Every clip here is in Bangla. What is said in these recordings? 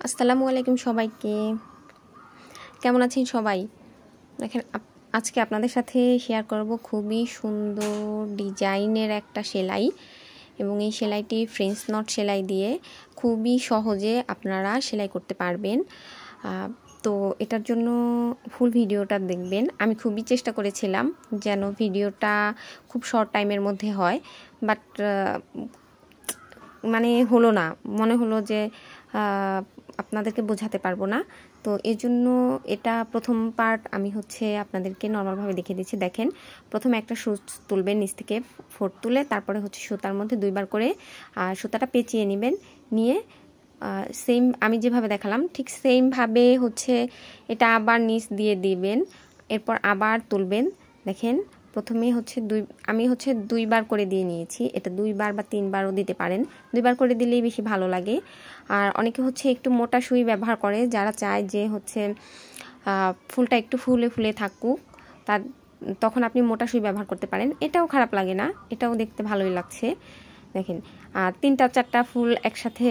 আসসালামু আলাইকুম সবাইকে। কেমন আছেন সবাই? দেখেন আজকে আপনাদের সাথে শেয়ার করব খুবই সুন্দর ডিজাইনের একটা সেলাই, এবং এই সেলাইটি ফ্রেঞ্চ নট সেলাই দিয়ে খুবই সহজে আপনারা সেলাই করতে পারবেন। তো এটার জন্য ফুল ভিডিওটা দেখবেন। আমি খুবই চেষ্টা করেছিলাম যেন ভিডিওটা খুব শর্ট টাইমের মধ্যে হয়, বাট মানে হলো না, মনে হলো যে আপনাদেরকে বোঝাতে পারবো না। তো এই জন্য এটা প্রথম পার্ট আমি আপনাদেরকে নর্মালভাবে দেখিয়ে দিচ্ছি। দেখেন, প্রথমে একটা সুচ তুলবেন, নিচ থেকে ফোর তুলে তারপরে সুতার মধ্যে দুইবার করে সুতাটা পেঁচিয়ে নেবেন। নিয়ে সেম আমি যেভাবে দেখালাম ঠিক সেমভাবে এটা আবার নিচ দিয়ে দিবেন, এরপর আবার তুলবেন। দেখেন, প্রথমে আমি দুইবার করে দিয়ে নিয়েছি। এটা দুইবার বা তিনবারও দিতে পারেন, দুইবার করে দিলেই বেশি ভালো লাগে। আর অনেকে একটু মোটা সুই ব্যবহার করে, যারা চায় যে ফুলটা একটু ফুলে ফুলে থাকুক, তখন আপনি মোটা সুই ব্যবহার করতে পারেন। এটাও খারাপ লাগে না, এটাও দেখতে ভালোই লাগছে। দেখেন, আর তিনটা চারটা ফুল একসাথে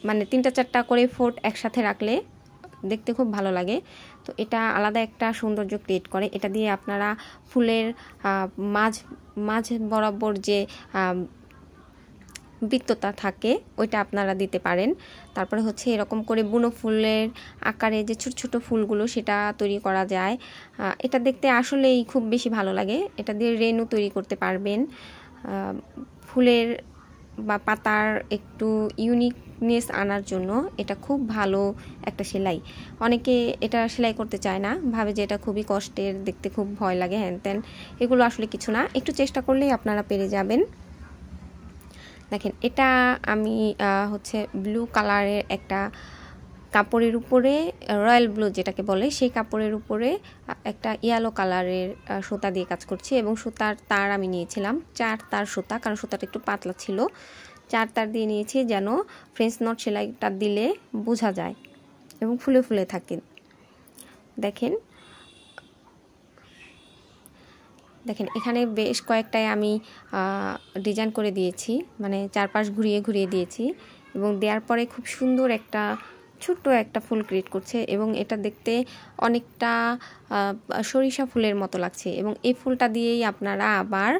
মানে তিনটা চারটা করে ফোট একসাথে রাখলে দেখতে খুব ভালো লাগে। তো এটা আলাদা একটা সৌন্দর্য ক্রিয়েট করে। এটা দিয়ে আপনারা ফুলের মাঝ বরাবর যে বৃত্তটা থাকে ওইটা আপনারা দিতে পারেন। তারপরে এরকম করে বুনো ফুলের আকারে যে ছোট ছোট ফুলগুলো সেটা তৈরি করা যায়। এটা দেখতে আসলেই খুব বেশি ভালো লাগে। এটা দিয়ে রেনু তৈরি করতে পারবেন। ফুলের বা পাতার একটু ইউনিকনেস আনার জন্য এটা খুব ভালো একটা সেলাই। অনেকে এটা সেলাই করতে চায় না, ভাবে যে এটা খুবই কষ্টের, দেখতে খুব ভয় লাগে, হ্যান ত্যান। এগুলো আসলে কিছু না, একটু চেষ্টা করলেই আপনারা পেরে যাবেন। দেখেন, এটা আমি ব্লু কালারের একটা কাপড়ের উপরে, রয়্যাল ব্লু যেটাকে বলে, সেই কাপড়ের উপরে একটা ইয়েলো কালারের সুতা দিয়ে কাজ করছি। এবং সুতার তার আমি নিয়েছিলাম 4 তার সুতা, কারণ সুতাটা একটু পাতলা ছিল। 4 তার দিয়ে নিয়েছি যেন ফ্রেঞ্চ নট সেলাইটা দিলে বোঝা যায় এবং ফুলে ফুলে থাকে। দেখেন এখানে বেশ কয়েকটাই আমি ডিজাইন করে দিয়েছি, মানে চারপাশ ঘুরিয়ে ঘুরিয়ে দিয়েছি, এবং দেওয়ার পরে খুব সুন্দর একটা ছোট্ট একটা ফুল ক্রিয়েট করছে, এবং এটা দেখতে অনেকটা সরিষা ফুলের মতো লাগছে। এবং এই ফুলটা দিয়েই আপনারা আবার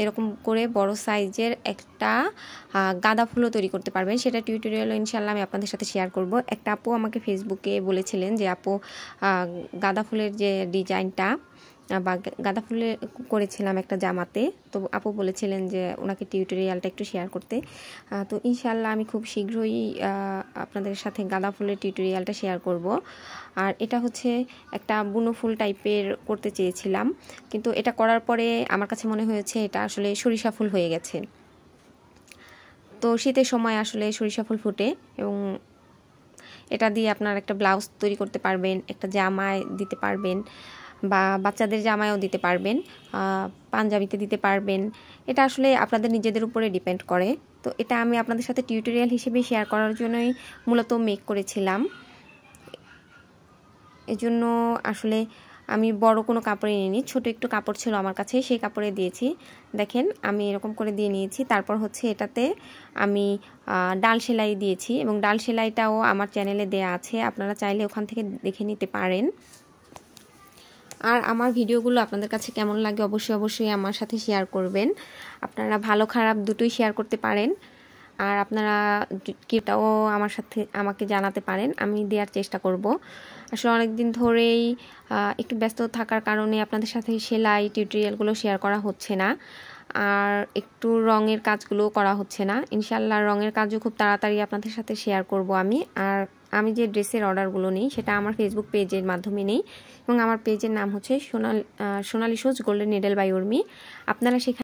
এরকম করে বড় সাইজের একটা গাঁদা ফুলও তৈরি করতে পারবেন। সেটা টিউটোরিয়াল ইনশাল্লাহ আমি আপনাদের সাথে শেয়ার করব। একটা আপু আমাকে ফেসবুকে বলেছিলেন যে আপু, গাঁদা ফুলের যে ডিজাইনটা বা গাঁদা ফুলে করেছিলাম একটা জামাতে, তো আপু বলেছিলেন যে ওনাকে টিউটোরিয়ালটা একটু শেয়ার করতে। তো ইনশাল্লাহ আমি খুব শীঘ্রই আপনাদের সাথে গাঁদা ফুলের টিউটোরিয়ালটা শেয়ার করব। আর এটা একটা বুনো ফুল টাইপের করতে চেয়েছিলাম, কিন্তু এটা করার পরে আমার কাছে মনে হয়েছে এটা আসলে সরিষা ফুল হয়ে গেছে। তো শীতের সময় আসলে সরিষা ফুল ফুটে, এবং এটা দিয়ে আপনার একটা ব্লাউজ তৈরি করতে পারবেন, একটা জামায় দিতে পারবেন, বা বাচ্চাদের জামায়ও দিতে পারবেন, পাঞ্জাবিতে দিতে পারবেন। এটা আসলে আপনাদের নিজেদের উপরে ডিপেন্ড করে। তো এটা আমি আপনাদের সাথে টিউটোরিয়াল হিসেবে শেয়ার করার জন্যই মূলত মেক করেছিলাম। এজন্য আসলে আমি বড় কোনো কাপড়ে নিইনি, ছোট একটু কাপড় ছিল আমার কাছে, সেই কাপড়ে দিয়েছি। দেখেন, আমি এরকম করে দিয়ে নিয়েছি। তারপর এটাতে আমি ডাল সেলাই দিয়েছি, এবং ডাল সেলাইটাও আমার চ্যানেলে দেয়া আছে, আপনারা চাইলে ওখান থেকে দেখে নিতে পারেন। আর আমার ভিডিওগুলো আপনাদের কাছে কেমন লাগে অবশ্যই আমার সাথে শেয়ার করবেন। আপনারা ভালো খারাপ দুটোই শেয়ার করতে পারেন, আর আপনারা কেটাও আমাকে জানাতে পারেন, আমি দেওয়ার চেষ্টা করব। আসলে অনেক দিন ধরেই একটু ব্যস্ত থাকার কারণে আপনাদের সাথে সেলাই টিউটোরিয়ালগুলো শেয়ার করা হচ্ছে না, আর একটু রঙের কাজগুলো করা হচ্ছে না। ইনশাল্লাহ রঙের কাজও খুব তাড়াতাড়ি আপনাদের সাথে শেয়ার করব আমি। আর আমি যে ড্রেসের অর্ডারগুলো নিই সেটা আমার ফেসবুক পেজের মাধ্যমে নেই, এবং আমার পেজের নাম সোনালী সুজ গোল্ডেন নিডল বাই উর্মি। আপনারা সেখানে